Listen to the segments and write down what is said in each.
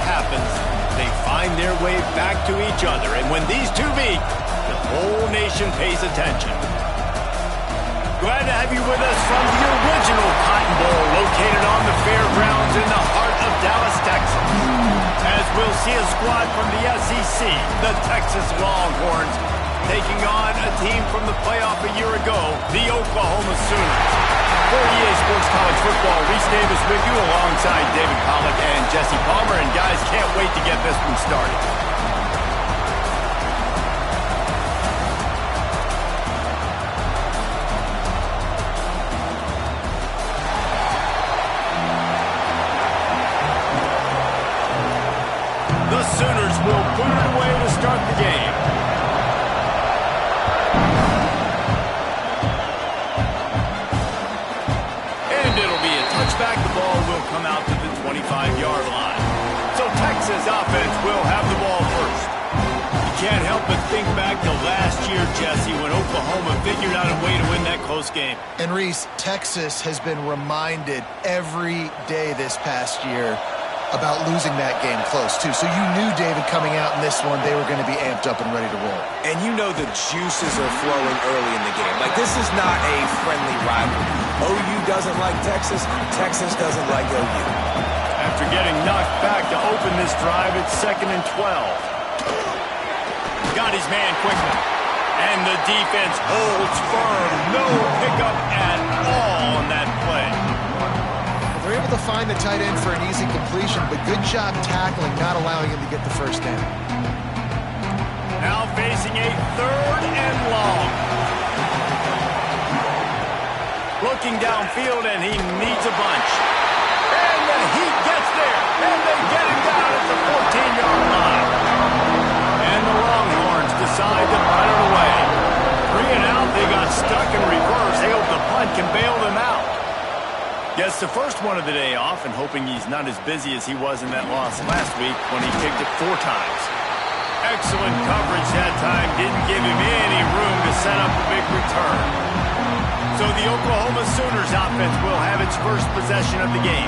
happens, they find their way back to each other. And when these two meet, the whole nation pays attention. Glad to have you with us from the original Cotton Bowl, located on the fairgrounds in the heart of Dallas, Texas. As we'll see a squad from the SEC, the Texas Longhorns, taking on a team from the playoff a year ago, the Oklahoma Sooners. For EA Sports College Football, Reese Davis with you alongside David Pollack and Jesse Palmer. And guys, can't wait to get this one started. The Sooners will put it away to start the game. And it'll be a touchback. The ball will come out to the 25-yard line. So Texas offense will have the ball first. You can't help but think back to last year, Jesse, when Oklahoma figured out a way to win that close game. And Reese, Texas has been reminded every day this past year about losing that game close, too. So you knew, David, coming out in this one, they were going to be amped up and ready to roll. And you know the juices are flowing early in the game. Like, this is not a friendly rivalry. OU doesn't like Texas. Texas doesn't like OU. After getting knocked back to open this drive, it's 2nd and 12. Got his man quickly. And the defense holds firm. No pickup at all on that play. They're able to find the tight end for an easy completion, but good job tackling, not allowing him to get the first down. Now facing a 3rd and long. Looking downfield, and he needs a bunch. And the Heat gets there, and they get him down at the 14-yard line. And the Longhorns decide to punt it away. 3 and out, they got stuck in reverse. They hope the punt can bail them out. Gets the first one of the day off, and hoping he's not as busy as he was in that loss last week when he kicked it 4 times. Excellent coverage that time. Didn't give him any room to set up a big return. So the Oklahoma Sooners offense will have its first possession of the game.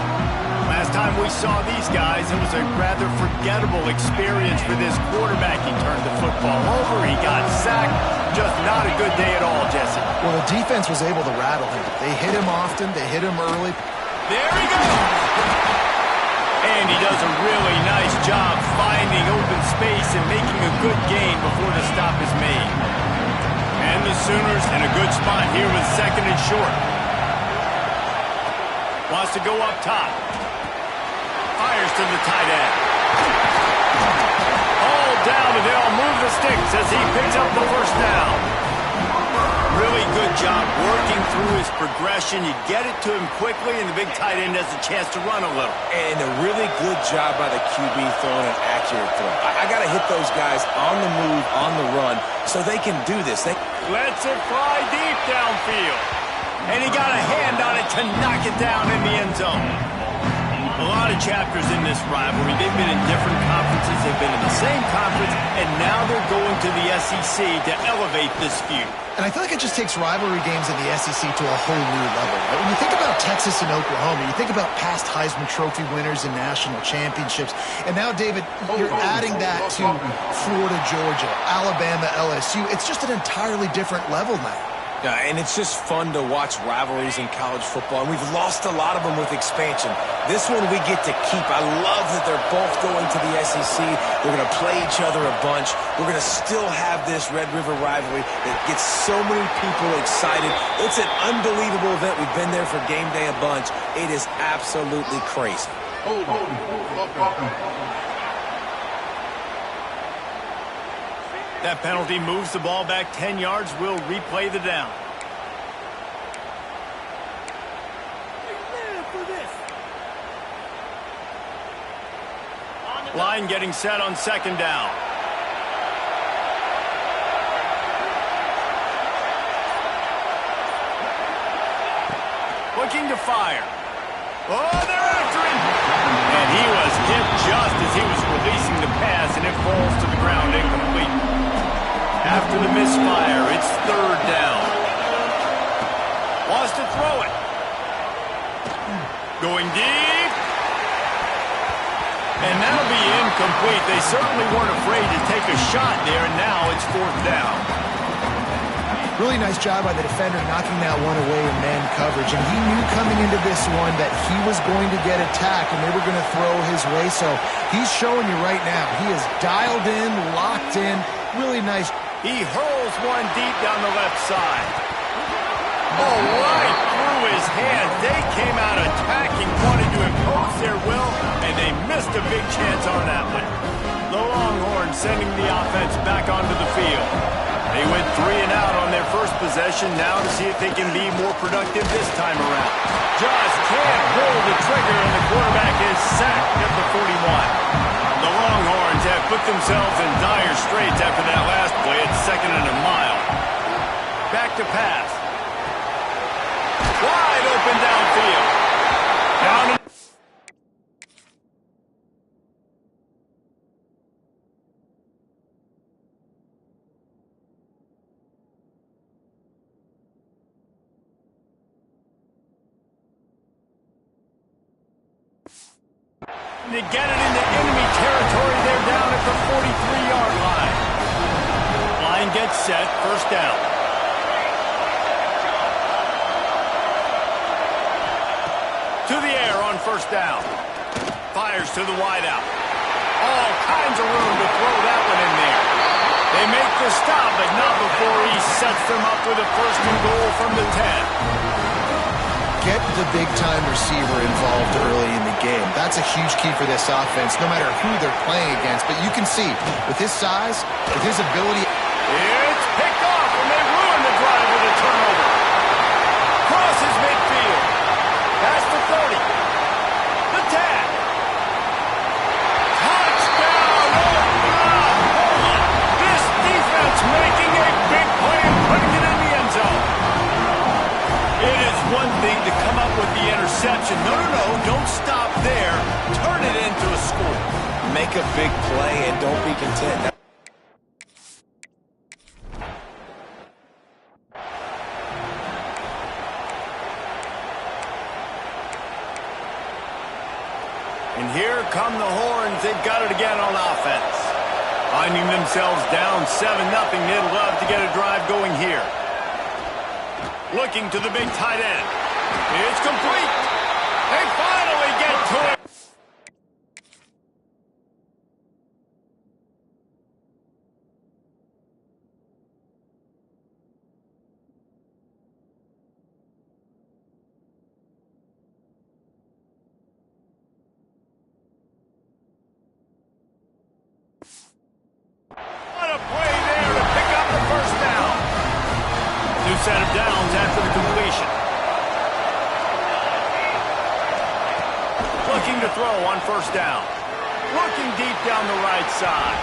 Last time we saw these guys, it was a rather forgettable experience for this quarterback. He turned the football over. He got sacked. Just not a good day at all, Jesse. Well, the defense was able to rattle him. They hit him often. They hit him early. There he goes. And he does a really nice job finding open space and making a good gain before the stop is made. And the Sooners in a good spot here with 2nd and short. Wants to go up top. Fires to the tight end. All down, and they'll move the sticks as he picks up the first down. Really good job working through his progression. You get it to him quickly, and the big tight end has a chance to run a little. And a really good job by the QB throwing an accurate throw. I got to hit those guys on the move, on the run, so they can do this. Lets it fly deep downfield. And he got a hand on it to knock it down in the end zone. A lot of chapters in this rivalry. They've been in different conferences. They've been in the same conference, and now they're going to the SEC to elevate this feud. And I feel like it just takes rivalry games in the SEC to a whole new level. When you think about Texas and Oklahoma, you think about past Heisman Trophy winners and national championships. And now, David, you're adding that to Florida, Georgia, Alabama, LSU. It's just an entirely different level now. And it's just fun to watch rivalries in college football. And we've lost a lot of them with expansion. This one we get to keep. I love that they're both going to the SEC. They're going to play each other a bunch. We're going to still have this Red River rivalry that gets so many people excited. It's an unbelievable event. We've been there for game day a bunch. It is absolutely crazy. That penalty moves the ball back 10 yards. We'll replay the down. Line getting set on 2nd down. Looking to fire. Oh, they're after him. And he was hit just as he was releasing the pass, and it falls to the ground incomplete. After the misfire, it's 3rd down. Wants to throw it. Going deep. And that'll be incomplete. They certainly weren't afraid to take a shot there, and now it's fourth down. Really nice job by the defender knocking that one away in man coverage. And he knew coming into this one that he was going to get attacked and they were going to throw his way. So he's showing you right now. He is dialed in, locked in. Really nice. He hurls one deep down the left side. Oh, right through his hands. They came out attacking, wanted to impose their will, and they missed a big chance on that one. The Longhorns sending the offense back onto the field. They went 3 and out on their first possession, now to see if they can be more productive this time around. Just can't pull the trigger, and the quarterback is sacked at the 41. The Longhorns have put themselves in dire straits after that last play at 2nd and a mile. Back to pass. Wide open downfield. Down. To get it into enemy territory, they're down at the 43-yard line. Line gets set, first down. To the air on first down. Fires to the wideout. All kinds of room to throw that one in there. They make the stop, but not before he sets them up with a first and goal from the 10. Get the big-time receiver involved early in the game. That's a huge key for this offense, no matter who they're playing against. But you can see, with his size, with his ability... It's picked off, and they ruin the drive with a turnover. Crosses midfield. Past the 30. The tag. Touchdown, Oklahoma! This defense making a big play and putting it in the end zone. It is one thing to come up with the interception. No, don't stop there. Turn it into a score. Make a big play and don't be content. And here come the Horns. They've got it again on offense. Finding themselves down 7-0. They'd love to get a drive going here. Looking to the big tight end. It's complete. They finally get to it. What a play there to pick up the first down. New set of downs after the completion. Looking to throw on first down. Looking deep down the right side.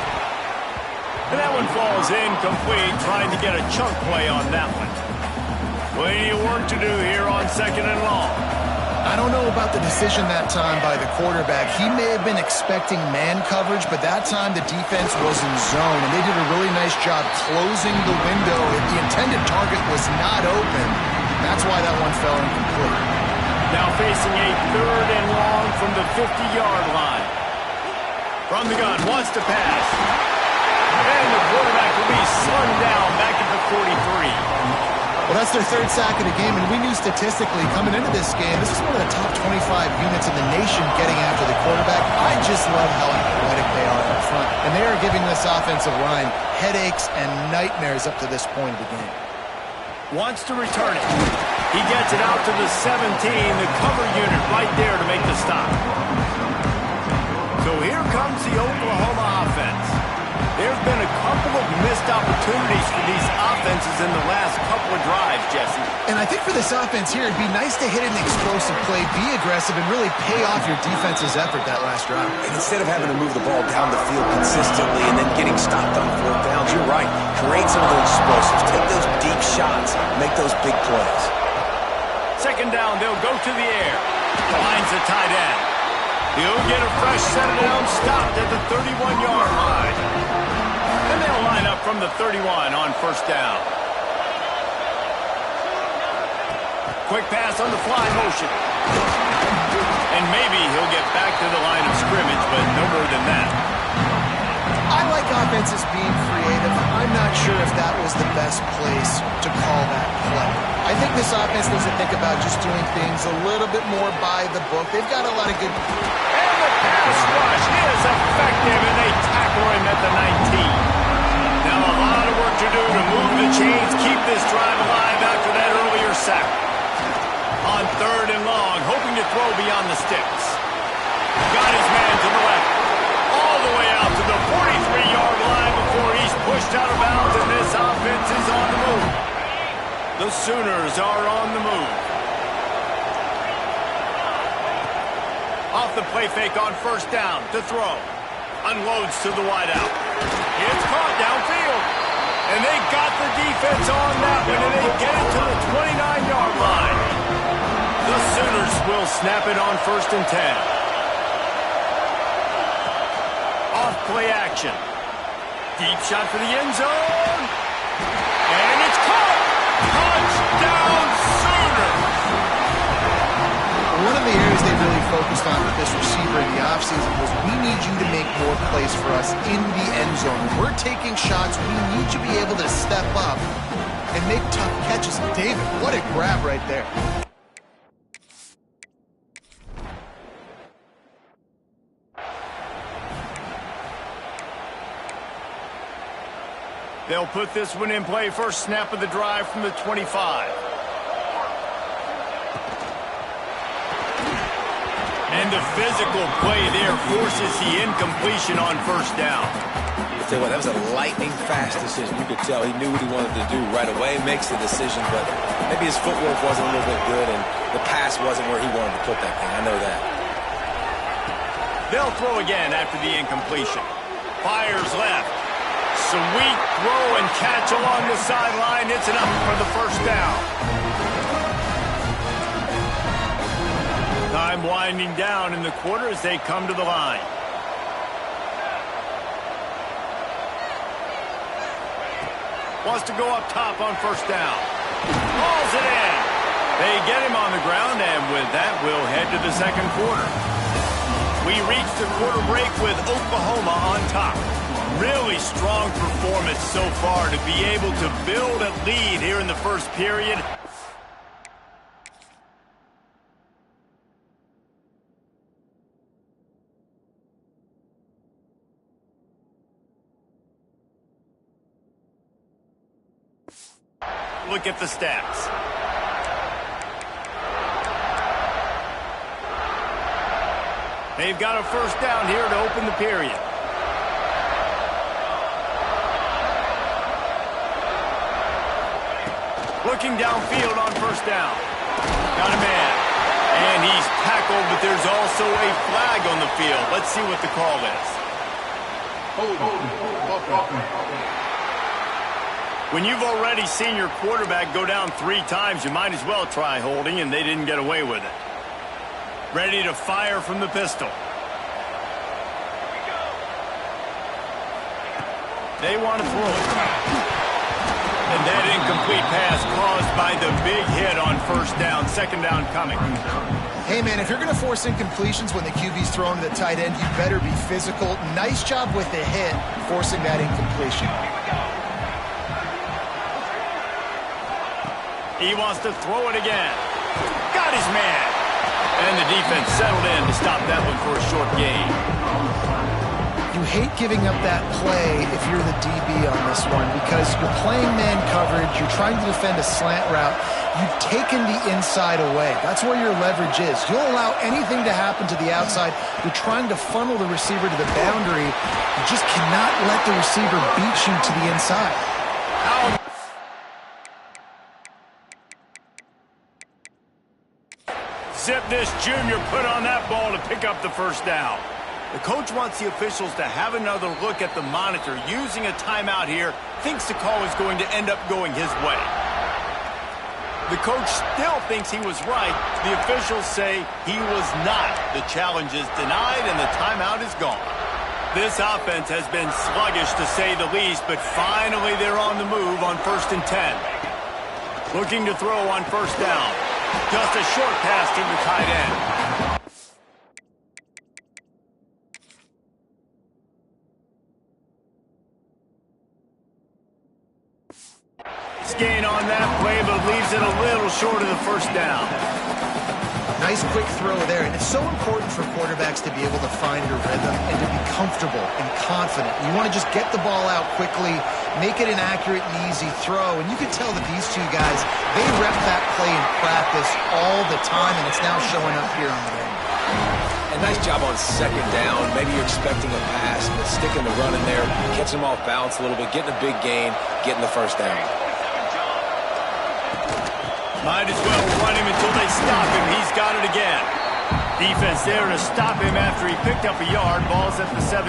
And that one falls incomplete, trying to get a chunk play on that one. Plenty of work to do here on 2nd and long. I don't know about the decision that time by the quarterback. He may have been expecting man coverage, but that time the defense was in zone, and they did a really nice job closing the window. If the intended target was not open, that's why that one fell incomplete. Now facing a 3rd and long from the 50-yard line. From the gun, wants to pass. And the quarterback will be slung down back at the 43. Well, that's their 3rd sack of the game, and we knew statistically coming into this game, this is one of the top 25 units in the nation getting after the quarterback. I just love how athletic they are up front, and they are giving this offensive line headaches and nightmares up to this point of the game. Wants to return it. He gets it out to the 17, the cover unit right there to make the stop. So here comes the Oklahoma offense. There's been a couple of missed opportunities for these offenses in the last couple of drives, Jesse. And I think for this offense here, it'd be nice to hit an explosive play, be aggressive, and really pay off your defense's effort that last drive. And instead of having to move the ball down the field consistently and then getting stopped on 4th downs, you're right. Create some of those explosives. Take those deep shots. Make those big plays. 2nd down, they'll go to the air. Finds the tight end. He'll get a fresh set of downs stopped at the 31-yard line. And they'll line up from the 31 on first down. Quick pass on the fly motion. And maybe he'll get back to the line of scrimmage, but no more than that. that was the best place to call that play. I think this offense needs to think about just doing things a little bit more by the book. They've got a lot of good... And the pass rush is effective, and they tackle him at the 19. Now a lot of work to do to move the chains, keep this drive alive after that earlier sack. On 3rd and long, hoping to throw beyond the sticks. Got his man to the left. All the way out to the 43-yard line before he's pushed out of bounds, and this offense is on the move. The Sooners are on the move. Off the play fake on 1st down to throw. Unloads to the wideout. It's caught downfield. And they got the defense on that one, and they get it to the 29-yard line. The Sooners will snap it on 1st and 10. Off play action. Deep shot for the end zone. And it's caught. Touchdown Sooners. One of the areas they really focused on with this receiver in the offseason was we need you to make more plays for us in the end zone. When we're taking shots, we need you to be able to step up and make tough catches. David, what a grab right there. They'll put this one in play. First snap of the drive from the 25. And the physical play there forces the incompletion on 1st down. I tell you what, that was a lightning-fast decision. You could tell he knew what he wanted to do right away, makes the decision, but maybe his footwork wasn't a little bit good, and the pass wasn't where he wanted to put that thing. I know that. They'll throw again after the incompletion. Fires left. Sweet throw and catch along the sideline. It's enough for the 1st down. Time winding down in the quarter as they come to the line. Wants to go up top on 1st down. Hauls it in. They get him on the ground, and with that, we'll head to the 2nd quarter. We reach the quarter break with Oklahoma on top. Really strong performance so far to be able to build a lead here in the 1st period. Look at the stats. They've got a 1st down here to open the period. Looking downfield on 1st down. Got a man. And he's tackled, but there's also a flag on the field. Let's see what the call is. When you've already seen your quarterback go down 3 times, you might as well try holding, and they didn't get away with it. Ready to fire from the pistol. They want to throw it. And that incomplete pass caused by the big hit on 1st down. 2nd down coming. Hey, man, if you're going to force incompletions when the QB's throwing to the tight end, you better be physical. Nice job with the hit, forcing that incompletion. He wants to throw it again. Got his man. And the defense settled in to stop that one for a short gain. You hate giving up that play if you're the DB on this one because you're playing man coverage, you're trying to defend a slant route, you've taken the inside away. That's where your leverage is. You'll allow anything to happen to the outside. You're trying to funnel the receiver to the boundary. You just cannot let the receiver beat you to the inside. Zipnis Jr. put on that ball to pick up the 1st down. The coach wants the officials to have another look at the monitor. Using a timeout here, thinks the call is going to end up going his way. The coach still thinks he was right. The officials say he was not. The challenge is denied, and the timeout is gone. This offense has been sluggish, to say the least, but finally they're on the move on 1st and 10. Looking to throw on 1st down. Just a short pass to the tight end. yards gain on that play, but leaves it a little short of the first down. Nice quick throw there, and it's so important for quarterbacks to be able to find a rhythm and to be comfortable and confident. You want to just get the ball out quickly, make it an accurate and easy throw, and you can tell that these two guys, they rep that play in practice all the time, and it's now showing up here on the game. And nice job on second down. Maybe you're expecting a pass, but sticking the run in there, catching them off balance a little bit, getting a big gain, getting the first down. Might as well run him until they stop him. He's got it again. Defense there to stop him after he picked up a yard. Ball's at the 17.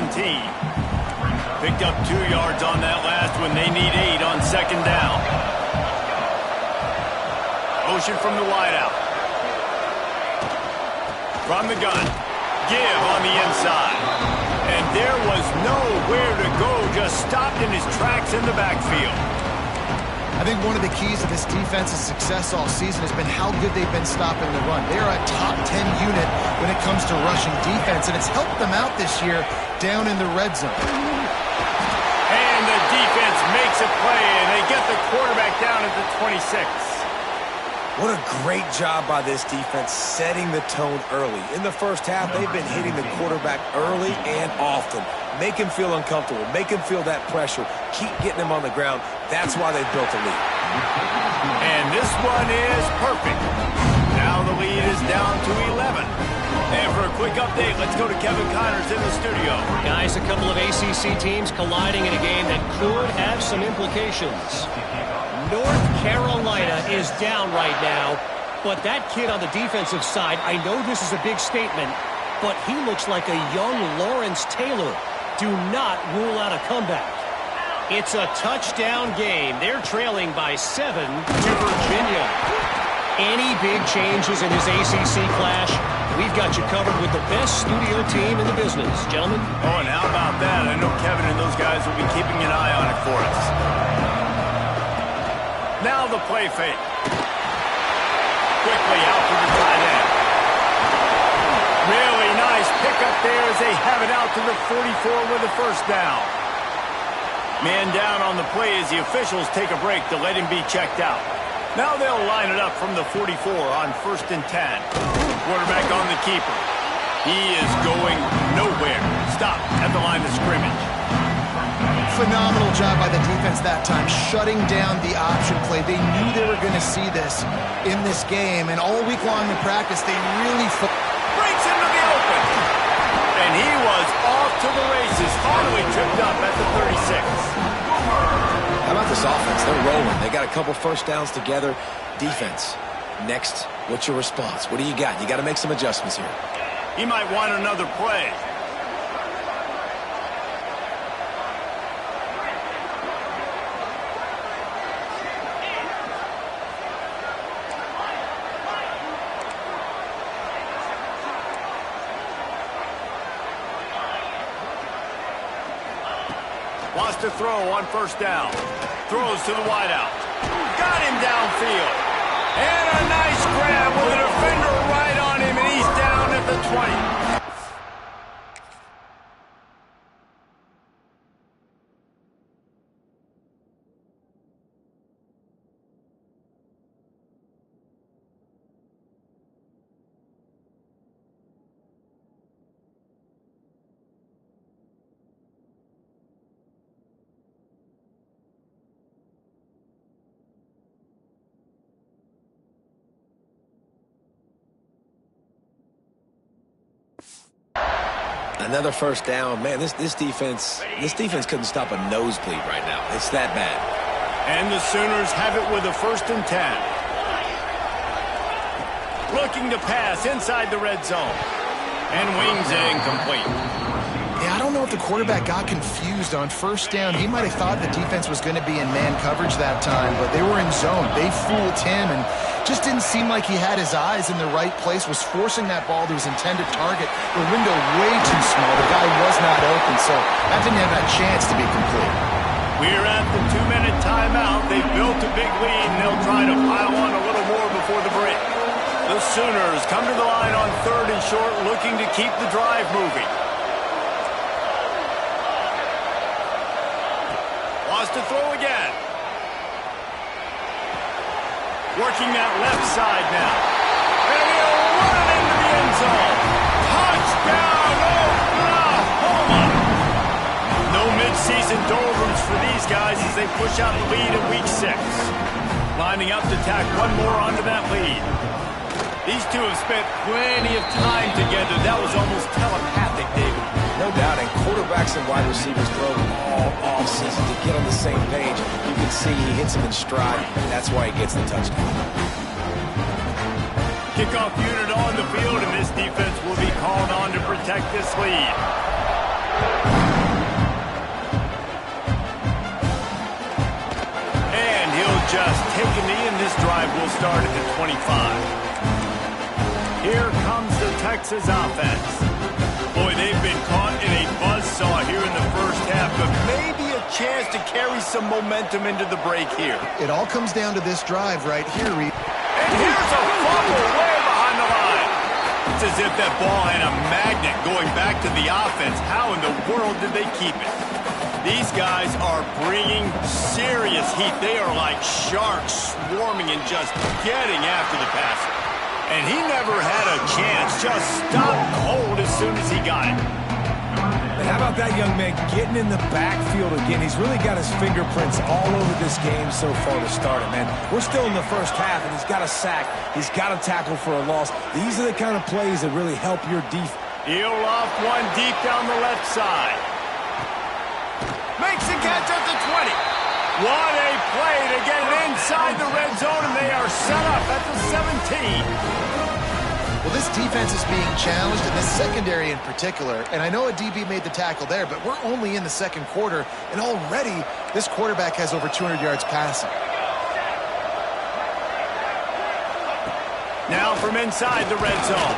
Picked up 2 yards on that last one. They need 8 on second down. Motion from the wideout. From the gun. Give on the inside. And there was nowhere to go. Just stopped in his tracks in the backfield. I think one of the keys to this defense's success all season has been how good they've been stopping the run. They are a top 10 unit when it comes to rushing defense, and it's helped them out this year down in the red zone. And the defense makes a play, and they get the quarterback down at the 26. What a great job by this defense setting the tone early. In the first half, they've been hitting the quarterback early and often. Make him feel uncomfortable. Make him feel that pressure. Keep getting him on the ground. That's why they've built a lead. And this one is perfect. Now the lead is down to 11. And for a quick update, let's go to Kevin Connors in the studio. Guys, a couple of ACC teams colliding in a game that could have some implications. North Carolina is down right now, but that kid on the defensive side, I know this is a big statement, but he looks like a young Lawrence Taylor. Do not rule out a comeback. It's a touchdown game. They're trailing by 7 to Virginia. Any big changes in this ACC clash, we've got you covered with the best studio team in the business. Gentlemen? Oh, and how about that? I know Kevin and those guys will be keeping an eye on it for us. Now the play fake. Quickly out to the tight end. Really nice pickup there as they have it out to the 44 with a first down. Man down on the play as the officials take a break to let him be checked out. Now they'll line it up from the 44 on 1st and 10. Quarterback on the keeper. He is going nowhere. Stop at the line of scrimmage. Phenomenal job by the defense that time, shutting down the option play. They knew they were going to see this in this game, and all week long in practice, they really breaks into the open. And he was off to the races, finally tripped up at the 36. How about this offense? They're rolling. They got a couple first downs together. Defense, next, what's your response? What do you got? You got to make some adjustments here. He might want another play. Wants to throw on 1st down. Throws to the wideout. Got him downfield. And a nice grab with a defender right on him, and he's down at the 20. Another first down. Man, this defense couldn't stop a nosebleed right now. It's that bad. And the Sooners have it with a 1st and 10. Looking to pass inside the red zone. And wings it incomplete. Yeah, I don't know if the quarterback got confused on 1st down. He might have thought the defense was going to be in man coverage that time, but they were in zone. They fooled him and just didn't seem like he had his eyes in the right place, was forcing that ball to his intended target. The window way too small. The guy was not open, so that didn't have that chance to be complete. We're at the 2-minute timeout. They've built a big lead, and they'll try to pile on a little more before the break. The Sooners come to the line on 3rd and short, looking to keep the drive moving. Wants to throw again. Working that left side now. And he'll run it into the end zone. Touchdown, Oklahoma! No mid-season doldrums for these guys as they push out the lead in Week 6. Lining up to tack one more onto that lead. These two have spent plenty of time together. That was almost telepathic, David. No doubt, and quarterbacks and wide receivers throw all offseason to get on the same page. You can see he hits him in stride, and that's why he gets the touchdown. Kickoff unit on the field, and this defense will be called on to protect this lead. And he'll just take a knee, and this drive will start at the 25. Here comes the Texas offense. Boy, they've been caught in a buzzsaw here in the first half, but maybe a chance to carry some momentum into the break here. It all comes down to this drive right here, Reed. And here's a fumble way behind the line. It's as if that ball had a magnet going back to the offense. How in the world did they keep it? These guys are bringing serious heat. They are like sharks swarming and just getting after the passer. And he never had a chance, just stopped cold as soon as he got it. And how about that young man getting in the backfield again? He's really got his fingerprints all over this game so far to start it, man. We're still in the first half, and he's got a sack. He's got a tackle for a loss. These are the kind of plays that really help your defense. He'll loft one deep down the left side. Makes the catch at the 20. What a play to get it inside the red zone, and they are set up at the 17. Well, this defense is being challenged, and this secondary in particular. And I know a DB made the tackle there, but we're only in the second quarter, and already this quarterback has over 200 yards passing. Now from inside the red zone.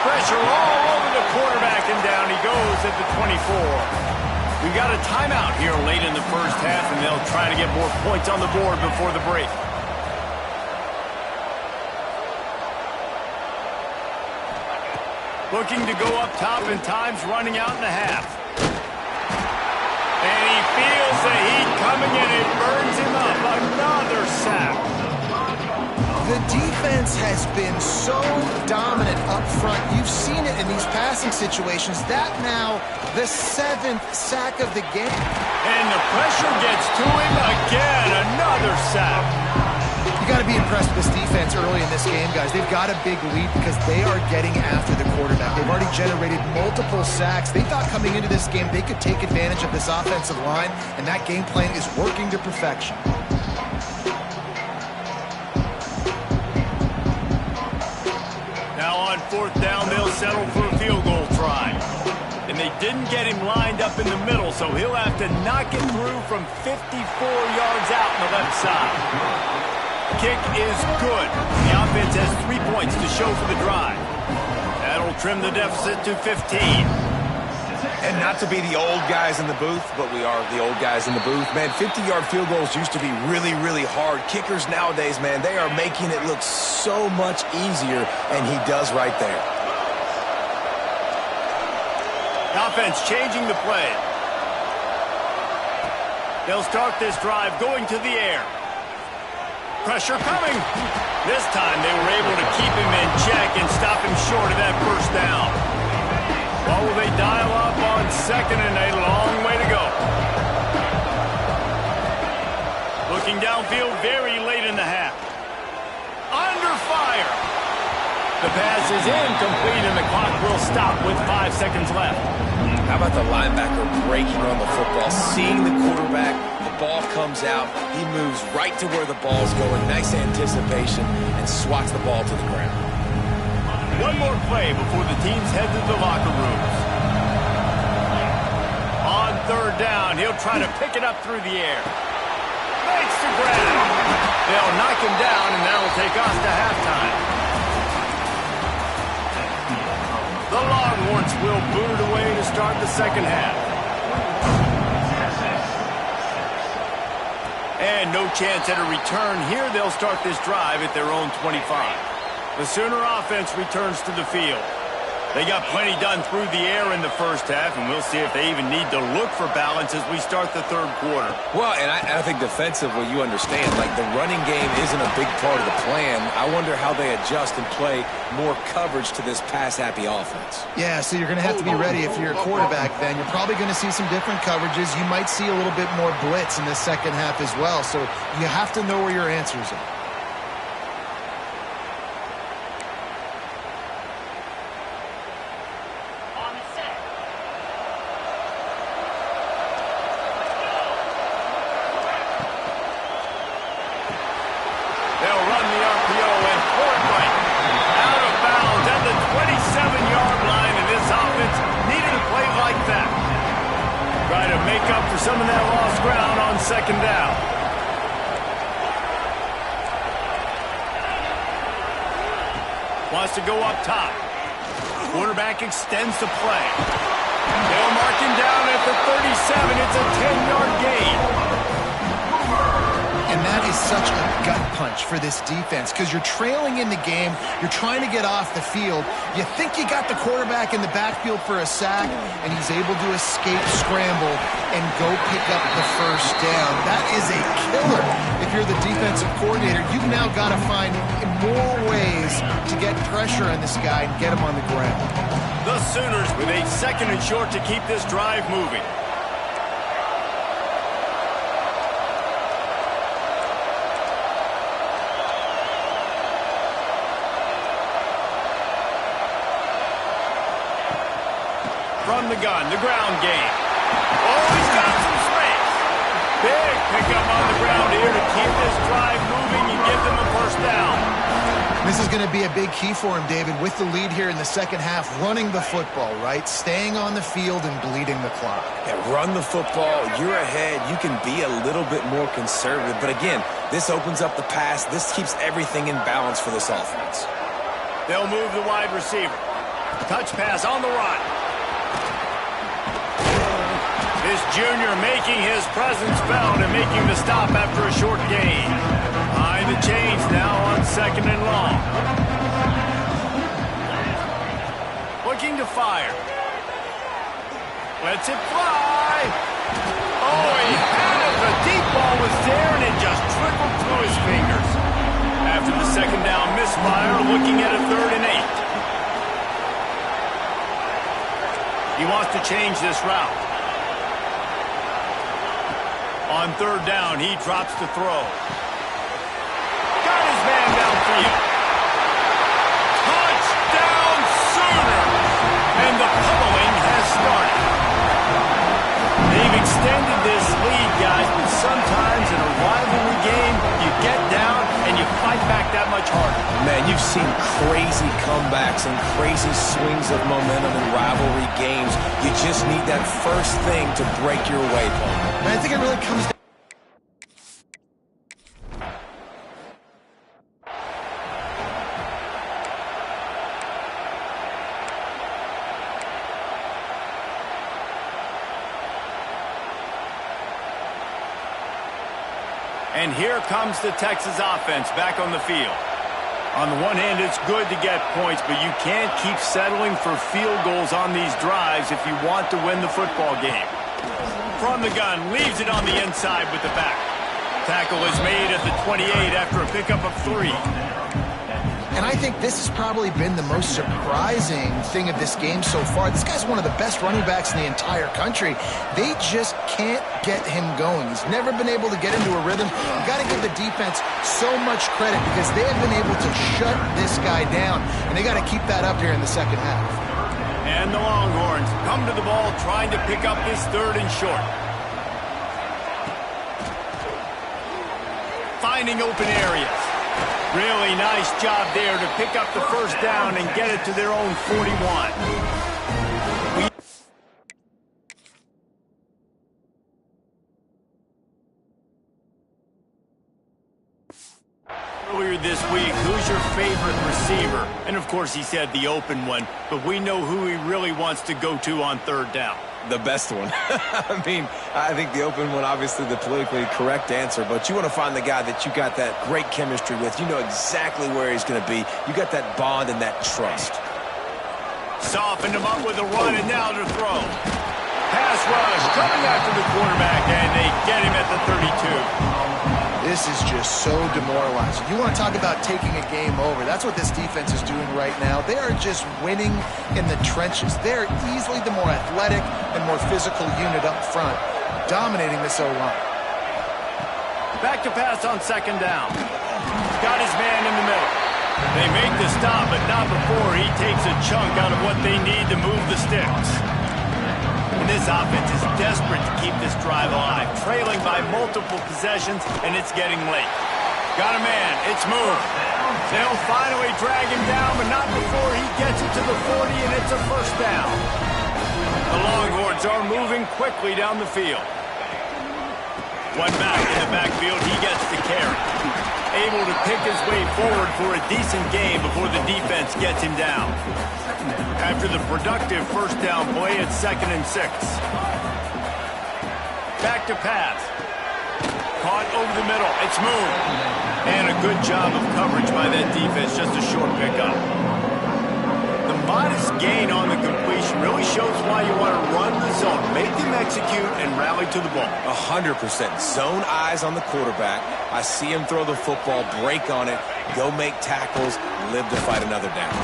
Pressure all over the quarterback, and down he goes at the 24. We got a timeout here late in the first half, and they'll try to get more points on the board before the break. Looking to go up top, and time's running out in the half. And he feels the heat coming in. It burns him up. Another sack. The defense has been so dominant up front. You've seen it in these passing situations. That now the 7th sack of the game. And the pressure gets to him again. Another sack. You got to be impressed with this defense early in this game, guys. They've got a big lead because they are getting after the quarterback. They've already generated multiple sacks. They thought coming into this game they could take advantage of this offensive line, and that game plan is working to perfection. Now on fourth down, they'll settle for a field goal try. And they didn't get him lined up in the middle, so he'll have to knock it through from 54 yards out on the left side. Kick is good. The offense has 3 points to show for the drive. That'll trim the deficit to 15. And not to be the old guys in the booth, but we are the old guys in the booth. Man, 50-yard field goals used to be really, really hard. Kickers nowadays, man, they are making it look so much easier, and he does right there. Offense changing the play. They'll start this drive going to the air. Pressure coming. This time they were able to keep him in check and stop him short of that first down. Well, will they dial up on second and a long way to go? Looking downfield very late in the half. Under fire. The pass is incomplete, and the clock will stop with 5 seconds left. How about the linebacker breaking on the football, seeing the quarterback, the ball comes out, he moves right to where the ball's going, nice anticipation, and swats the ball to the ground. One more play before the teams head to the locker rooms. On third down, he'll try to pick it up through the air. Makes the grab. They'll knock him down, and that'll take us to halftime. The Longhorns will boot it away to start the second half. And no chance at a return here. They'll start this drive at their own 25. The Sooner offense returns to the field. They got plenty done through the air in the first half, and we'll see if they even need to look for balance as we start the third quarter. Well, and I think defensively, you understand, like the running game isn't a big part of the plan. I wonder how they adjust and play more coverage to this pass-happy offense. Yeah, so you're going to have to be ready if you're a quarterback then. You're probably going to see some different coverages. You might see a little bit more blitz in the second half as well. So you have to know where your answers are. Some of that lost ground on second down. Wants to go up top. Quarterback extends the play. They'll mark him down at the 37. It's a 10-yard gain. And that is such a gut punch for this defense because you're trailing in the game. You're trying to get off the field. You think you got the quarterback in the backfield for a sack, and he's able to escape, scramble, and go pick up the first down. That is a killer if you're the defensive coordinator. You've now got to find more ways to get pressure on this guy and get him on the ground. The Sooners with a second and short to keep this drive moving. From the gun, the ground game. Oh, he's got some space. Big pickup on the ground here to keep this drive moving and give them a first down. This is going to be a big key for him, David, with the lead here in the second half, running the football, right? Staying on the field and bleeding the clock. Yeah, run the football. You're ahead. You can be a little bit more conservative. But again, this opens up the pass. This keeps everything in balance for this offense. They'll move the wide receiver. Touch pass on the run. This junior making his presence felt and making the stop after a short gain. Behind the chains now on second and long. Looking to fire. Lets it fly. Oh, he had it. The deep ball was there and it just trickled through his fingers. After the second down misfire, looking at a 3rd and 8. He wants to change this route. On 3rd down, he drops to throw. Got his man downfield. Touchdown Sooners! And the pummeling has started. They've extended this lead, guys, but sometimes in a rivalry game, you get down and you fight back that much harder. Man, you've seen crazy comebacks and crazy swings of momentum in rivalry games. You just need that first thing to break your way, Paul. And I think it really comes down. And here comes the Texas offense back on the field. On the one hand, it's good to get points, but you can't keep settling for field goals on these drives if you want to win the football game. From the gun, leaves it on the inside with the back. Tackle is made at the 28 after a pickup of 3. And I think this has probably been the most surprising thing of this game so far. This guy's one of the best running backs in the entire country. They just can't get him going. He's never been able to get into a rhythm. You've got to give the defense so much credit because they have been able to shut this guy down, and they got to keep that up here in the second half. And the Longhorns come to the ball trying to pick up this 3rd and short. Finding open areas. Really nice job there to pick up the first down and get it to their own 41. Earlier this week, who's your favorite receiver? And of course he said the open one, but we know who he really wants to go to on 3rd down. The best one. I mean, I think the open one, obviously the politically correct answer, but you want to find the guy that you got that great chemistry with. You know exactly where he's going to be. You got that bond and that trust. Softened him up with a run, and now to throw. Pass rush coming after the quarterback, and they get him at the 32. This is just so demoralizing. You want to talk about taking a game over. That's what this defense is doing right now. They are just winning in the trenches. They're easily the more athletic and more physical unit up front, dominating this O-line. Back to pass on second down. Got his man in the middle. They make the stop, but not before he takes a chunk out of what they need to move the sticks. And this offense is desperate to keep this drive alive, trailing by multiple possessions, and it's getting late. Got a man. It's moved. They'll finally drag him down, but not before he gets it to the 40, and it's a first down. The Longhorns are moving quickly down the field. One back in the backfield, he gets the carry. Able to pick his way forward for a decent game before the defense gets him down. After the productive first down play, it's 2nd and 6. Back to pass. Caught over the middle. It's moved. And a good job of coverage by that defense. Just a short pickup. The modest gain on the completion really shows why you want to run the zone. Make them execute and rally to the ball. 100%. Zone eyes on the quarterback. I see him throw the football, break on it, go make tackles, live to fight another down.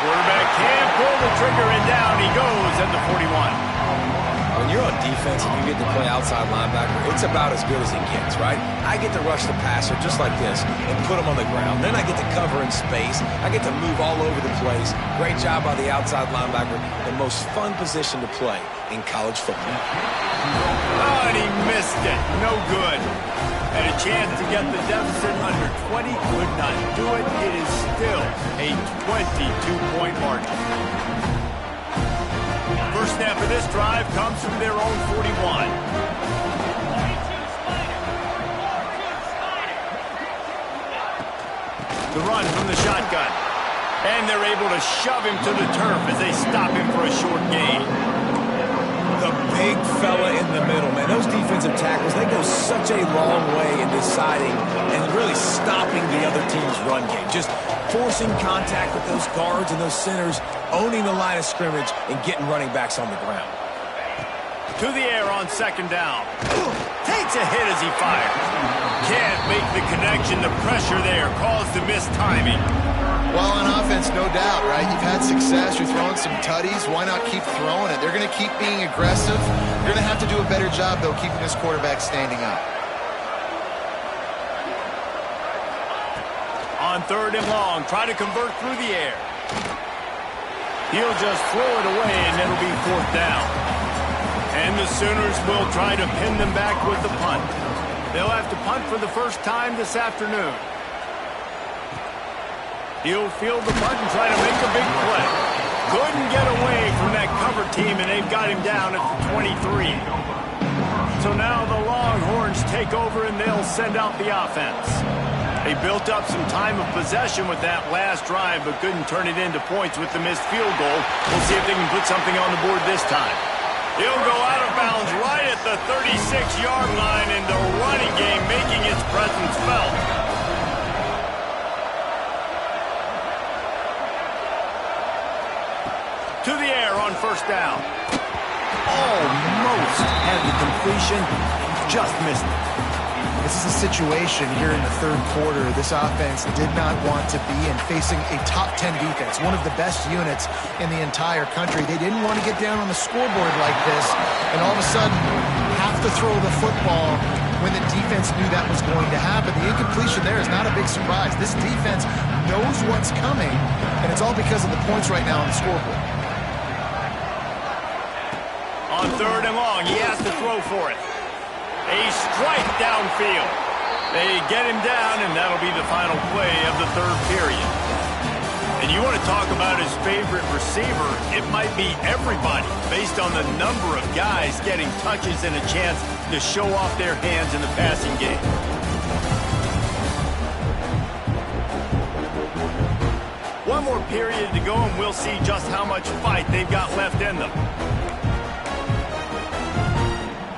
Quarterback can't pull the trigger, and down he goes at the 41. When you're on defense and you get to play outside linebacker, it's about as good as it gets, right? I get to rush the passer just like this and put him on the ground. Then I get to cover in space. I get to move all over the place. Great job by the outside linebacker. The most fun position to play in college football. Oh, and he missed it. No good. Had a chance to get the deficit under 20. Could not do it. It is still a 22-point margin. First snap of this drive comes from their own 41. The run from the shotgun. And they're able to shove him to the turf as they stop him for a short gain. The big fella in the middle, man. Those defensive tackles, they go such a long way in deciding and really stopping the other team's run game. Just forcing contact with those guards and those centers, owning the line of scrimmage, and getting running backs on the ground. To the air on second down. Takes a hit as he fires. Can't make the connection. The pressure there caused the missed timing. Well, on offense, no doubt, right? You've had success. You're throwing some tutties. Why not keep throwing it? They're going to keep being aggressive. You're going to have to do a better job, though, keeping this quarterback standing up. On third and long, try to convert through the air. He'll just throw it away, and it'll be fourth down. And the Sooners will try to pin them back with the punt. They'll have to punt for the first time this afternoon. He'll field the punt and try to make a big play. Couldn't get away from that cover team, and they've got him down at the 23. So now the Longhorns take over, and they'll send out the offense. They built up some time of possession with that last drive, but couldn't turn it into points with the missed field goal. We'll see if they can put something on the board this time. He'll go out of bounds right at the 36-yard line, and the running game making its presence felt. To the air on first down. Almost had the completion, just missed it. This is a situation here in the third quarter this offense did not want to be in, facing a top 10 defense, one of the best units in the entire country. They didn't want to get down on the scoreboard like this, and all of a sudden have to throw the football when the defense knew that was going to happen. The incompletion there is not a big surprise. This defense knows what's coming, and it's all because of the points right now on the scoreboard. On third and long, he has to throw for it. A strike downfield. They get him down, and that'll be the final play of the third period. And you want to talk about his favorite receiver, it might be everybody, based on the number of guys getting touches and a chance to show off their hands in the passing game. One more period to go, and we'll see just how much fight they've got left in them.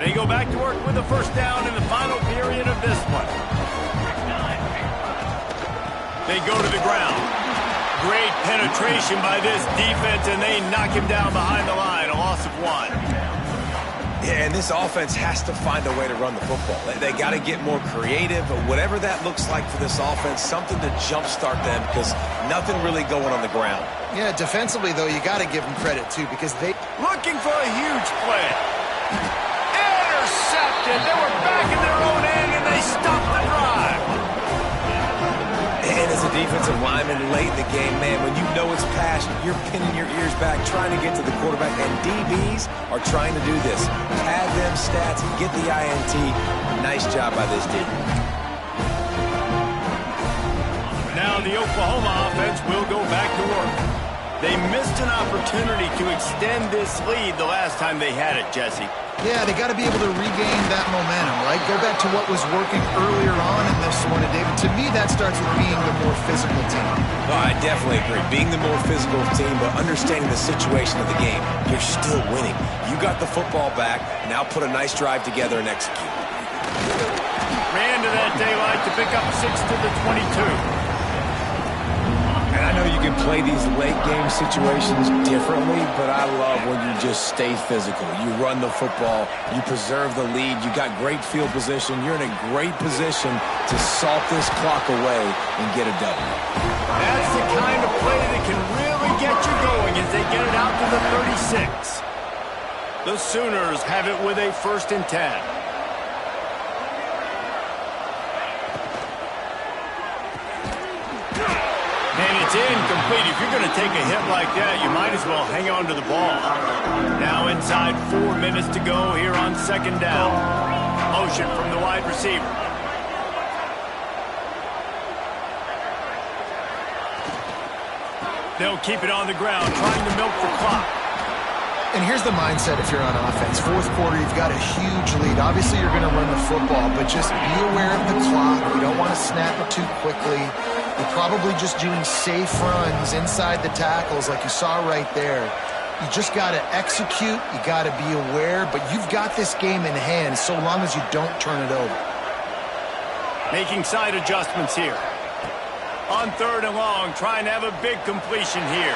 They go back to work with the first down in the final period of this one. They go to the ground. Great penetration by this defense, and they knock him down behind the line. A loss of 1. Yeah, and this offense has to find a way to run the football. They got to get more creative, but whatever that looks like for this offense, something to jumpstart them because nothing really going on the ground. Yeah, defensively, though, you got to give them credit, too, because they... Looking for a huge play. Intercepted. They were back in their own end, and they stopped the drive. And as a defensive lineman late in the game, man, when you know it's passed, you're pinning your ears back, trying to get to the quarterback, and DBs are trying to do this. Pad them stats, get the INT. Nice job by this D. Now the Oklahoma offense will go back to work. They missed an opportunity to extend this lead the last time they had it, Jesse. Yeah, they got to be able to regain that momentum, right? Go back to what was working earlier on in this one. And, David, to me, that starts with being the more physical team. Oh, I definitely agree. Being the more physical team, but understanding the situation of the game. You're still winning. You got the football back. Now put a nice drive together and execute. Ran to that daylight to pick up 6 to the 22. And I know you can play these late game situations differently, but I love when you just stay physical. You run the football, you preserve the lead, you got great field position, you're in a great position to salt this clock away and get a W. That's the kind of play that can really get you going as they get it out to the 36. The Sooners have it with a 1st and 10. And it's incomplete. If you're going to take a hit like that, you might as well hang on to the ball. Now inside 4 minutes to go here on 2nd down. Motion from the wide receiver. They'll keep it on the ground, trying to milk the clock. And here's the mindset if you're on offense. 4th quarter, you've got a huge lead. Obviously, you're going to run the football, but just be aware of the clock. You don't want to snap it too quickly. You're probably just doing safe runs inside the tackles like you saw right there. You just got to execute. You got to be aware, but you've got this game in hand so long as you don't turn it over. Making side adjustments here. On 3rd and long, trying to have a big completion here.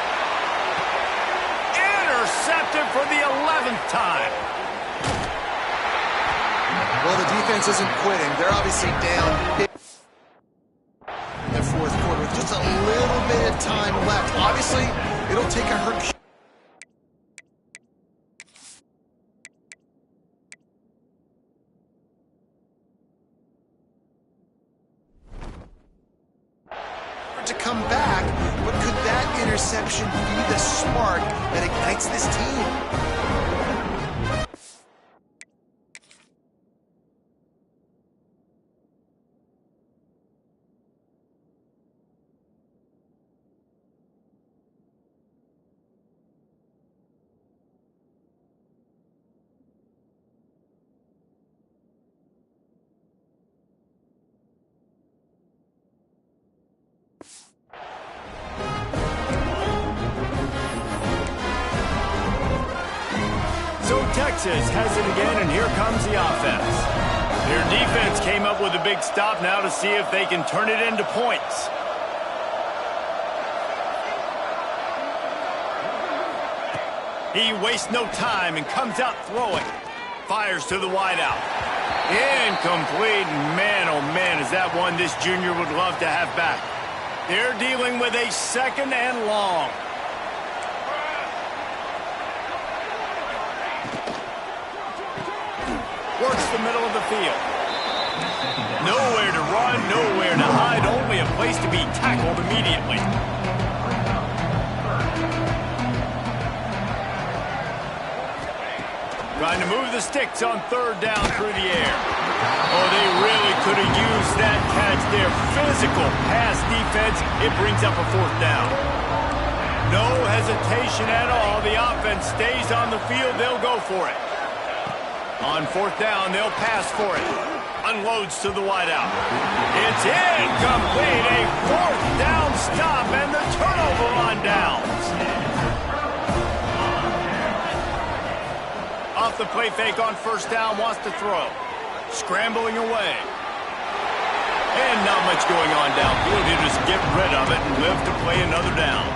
Intercepted for the 11th time. Well, the defense isn't quitting. They're obviously down big in the 4th quarter with just a little bit of time left. Obviously, it'll take a hurt to come back, but could that interception be the spark that ignites this team? So Texas has it again, and here comes the offense. Their defense came up with a big stop now to see if they can turn it into points. He wastes no time and comes out throwing. Fires to the wideout. Incomplete. Man, oh man, is that one this junior would love to have back. They're dealing with a 2nd and long. Works the middle of the field. Nowhere to run, nowhere to hide, only a place to be tackled immediately. Trying to move the sticks on 3rd down through the air. Oh, they really could have used that catch there. Physical pass defense. It brings up a 4th down. No hesitation at all. The offense stays on the field. They'll go for it. On 4th down, they'll pass for it. Unloads to the wideout. It's incomplete. A 4th down stop and the turnover on downs. Off the play fake on 1st down, wants to throw. Scrambling away. And not much going on downfield. He'll just get rid of it and live to play another down.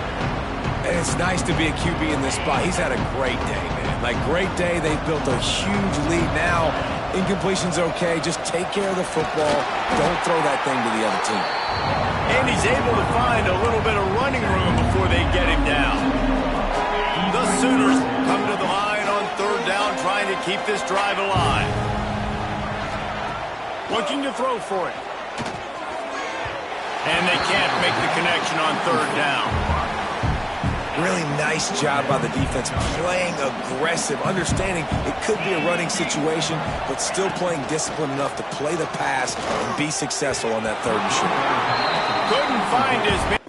And it's nice to be a QB in this spot. He's had a great day, man. Like, great day. They've built a huge lead now. Incompletion's okay. Just take care of the football. Don't throw that thing to the other team. And he's able to find a little bit of running room before they get him down. The Sooners come to the line on third down, trying to keep this drive alive. Looking to throw for it. And they can't make the connection on third down. Really nice job by the defense, playing aggressive, understanding it could be a running situation, but still playing disciplined enough to play the pass and be successful on that third and short. Couldn't find his man.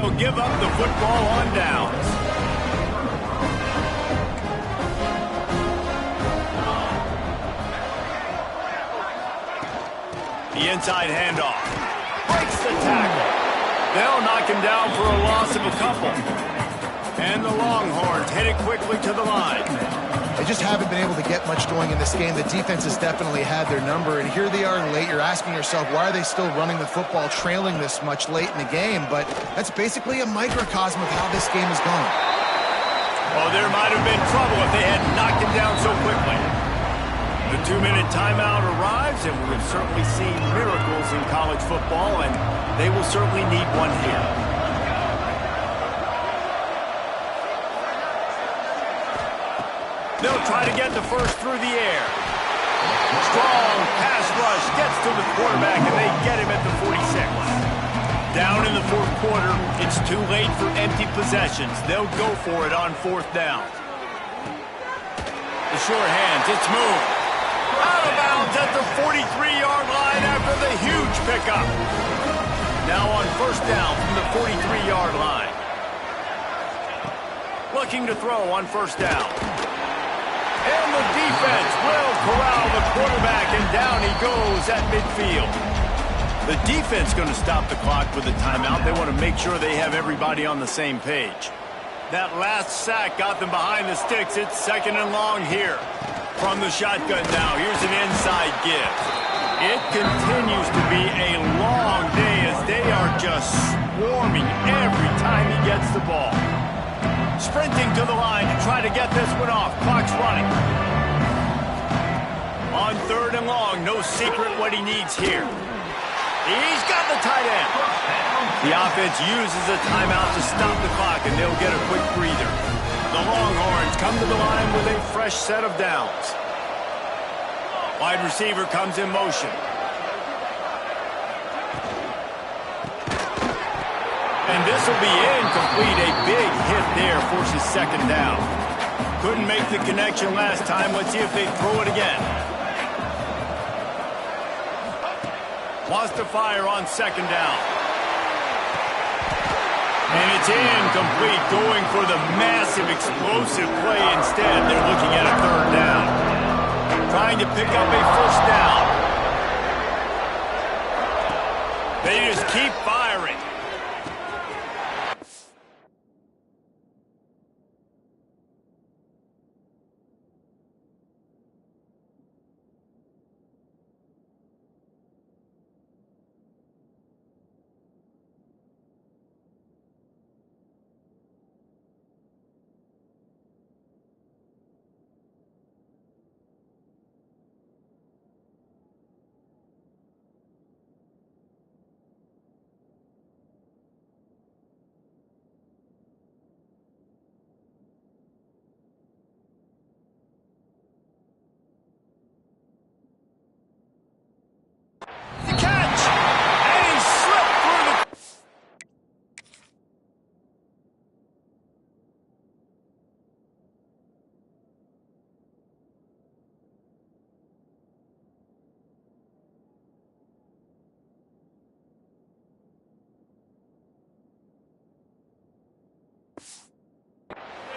They'll give up the football on downs. The inside handoff. Breaks the tackle. They'll knock him down for a loss of a couple. And the Longhorns hit it quickly to the line. They just haven't been able to get much going in this game. The defense has definitely had their number, and here they are late. You're asking yourself, why are they still running the football, trailing this much late in the game? But that's basically a microcosm of how this game is going. Well, there might have been trouble if they had knocked him down so quickly. The 2-minute timeout arrives, and we have certainly seen miracles in college football, and they will certainly need one here. They'll try to get the first through the air. Strong pass rush gets to the quarterback, and they get him at the 46. Down in the fourth quarter, it's too late for empty possessions. They'll go for it on fourth down. The short hands, it's moved. Out of bounds at the 43-yard line after the huge pickup. Now on first down from the 43-yard line. Looking to throw on first down. And the defense will corral the quarterback, and down he goes at midfield. The defense going to stop the clock with a timeout. They want to make sure they have everybody on the same page. That last sack got them behind the sticks. It's second and long here. From the shotgun now, here's an inside give. It continues to be a long day as they are just swarming every time he gets the ball. Sprinting to the line to try to get this one off. Clock's running. On third and long, no secret what he needs here. He's got the tight end. The offense uses a timeout to stop the clock, and they'll get a quick breather. The Longhorns come to the line with a fresh set of downs. Wide receiver comes in motion. And this will be incomplete. A big hit there forces second down. Couldn't make the connection last time. Let's see if they throw it again. Wants to fire on second down. And it's incomplete, going for the massive explosive play instead. They're looking at a third down. Trying to pick up a first down. They just keep firing.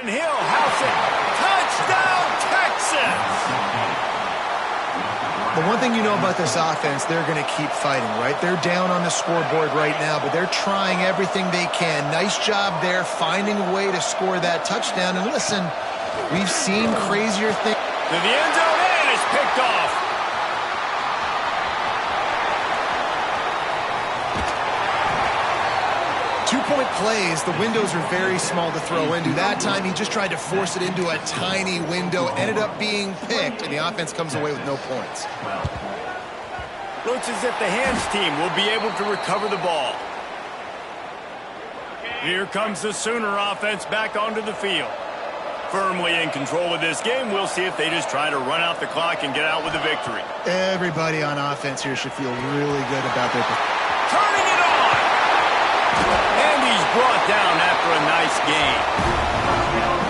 And he'll house it. Touchdown, Texas! The one thing you know about this offense, they're going to keep fighting, right? They're down on the scoreboard right now, but they're trying everything they can. Nice job there, finding a way to score that touchdown. And listen, we've seen crazier things. To the end zone, and it's picked off. Two-point plays, the windows are very small to throw into. That time, he just tried to force it into a tiny window, ended up being picked, and the offense comes away with no points. Looks as if the hands team will be able to recover the ball. Here comes the Sooner offense back onto the field. Firmly in control of this game. We'll see if they just try to run out the clock and get out with a victory. Everybody on offense here should feel really good about their performance. Turning it on! And he's brought down after a nice game.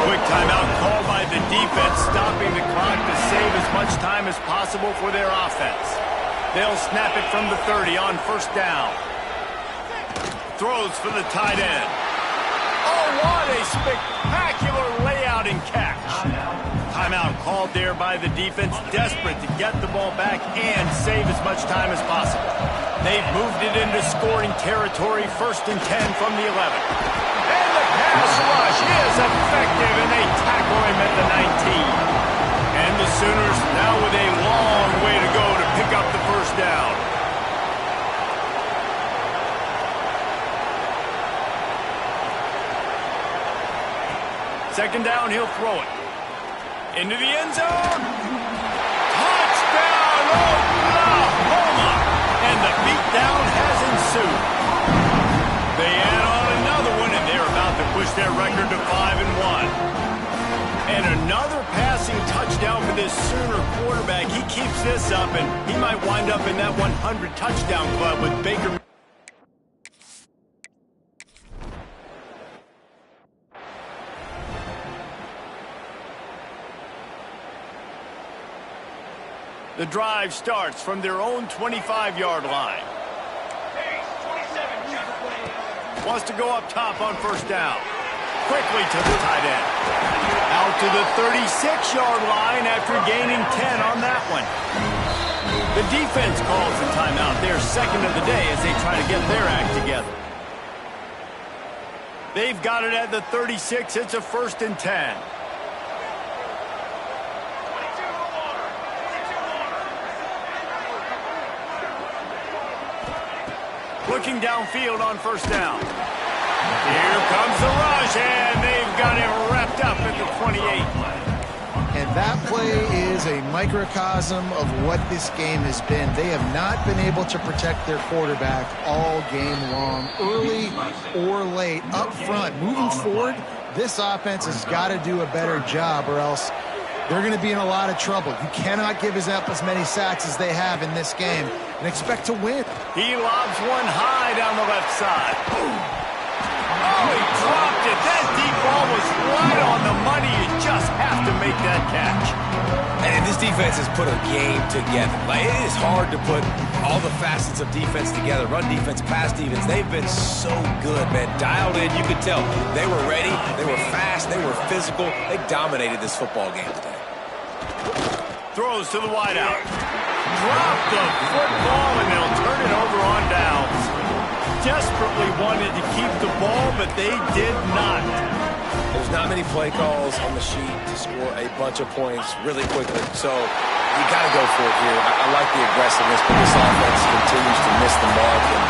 Quick timeout called by the defense, stopping the clock to save as much time as possible for their offense. They'll snap it from the 30 on first down. Throws for the tight end. Oh, what a spectacular layout and catch. Timeout timeout called there by the defense, desperate to get the ball back and save as much time as possible. They've moved it into scoring territory, 1st and 10 from the 11. And the pass rush is effective, and they tackle him at the 19. And the Sooners now with a long way to go to pick up the first down. Second down, he'll throw it. Into the end zone. Touchdown, Oklahoma! And the beatdown has ensued. They add on another one, and they're about to push their record to 5-1. And another passing touchdown for this Sooner quarterback. He keeps this up, and he might wind up in that 100 touchdown club with Baker. The drive starts from their own 25-yard line. Wants to go up top on first down. Quickly to the tight end. Out to the 36-yard line after gaining 10 on that one. The defense calls the timeout. Their second of the day as they try to get their act together. They've got it at the 36. It's a 1st and 10. Looking downfield on first down. Here comes the rush, and they've got him wrapped up at the 28. And that play is a microcosm of what this game has been. They have not been able to protect their quarterback all game long, early or late, up front. Moving forward, this offense has got to do a better job, or else they're going to be in a lot of trouble. You cannot give up as many sacks as they have in this game and expect to win. He lobs one high down the left side. Oh, he dropped it. That deep ball was right on the money. You just have to make that catch. And this defense has put a game together. Like, it is hard to put all the facets of defense together. Run defense, pass defense. They've been so good, man. Dialed in. You could tell they were ready. They were fast. They were physical. They dominated this football game today. Throws to the wideout. Drop the football, and they'll turn it over on downs. Desperately wanted to keep the ball, but they did not. There's not many play calls on the sheet to score a bunch of points really quickly, so you got to go for it here. I like the aggressiveness, but this offense continues to miss the mark, and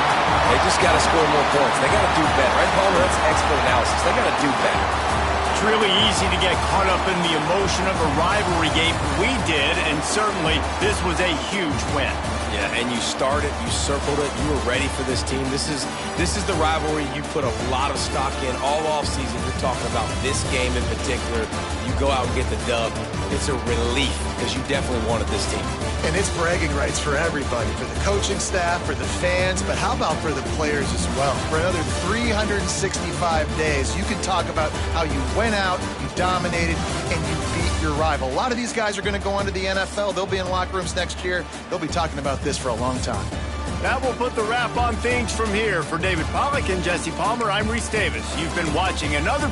they just got to score more points. They got to do better. Right, Palmer? That's expert analysis. They got to do better. It's really easy to get caught up in the emotion of a rivalry game. We did, and certainly this was a huge win. Yeah, and you started, you circled it, you were ready for this team. This is the rivalry you put a lot of stock in all offseason. You're talking about this game in particular. You go out and get the dub. It's a relief because you definitely wanted this team. And it's bragging rights for everybody, for the coaching staff, for the fans, but how about for the players as well? For another 365 days, you can talk about how you went out, you dominated, and you beat your rival. A lot of these guys are going to go on to the NFL. They'll be in locker rooms next year. They'll be talking about this for a long time. That will put the wrap on things from here. For David Pollack and Jesse Palmer, I'm Reese Davis. You've been watching another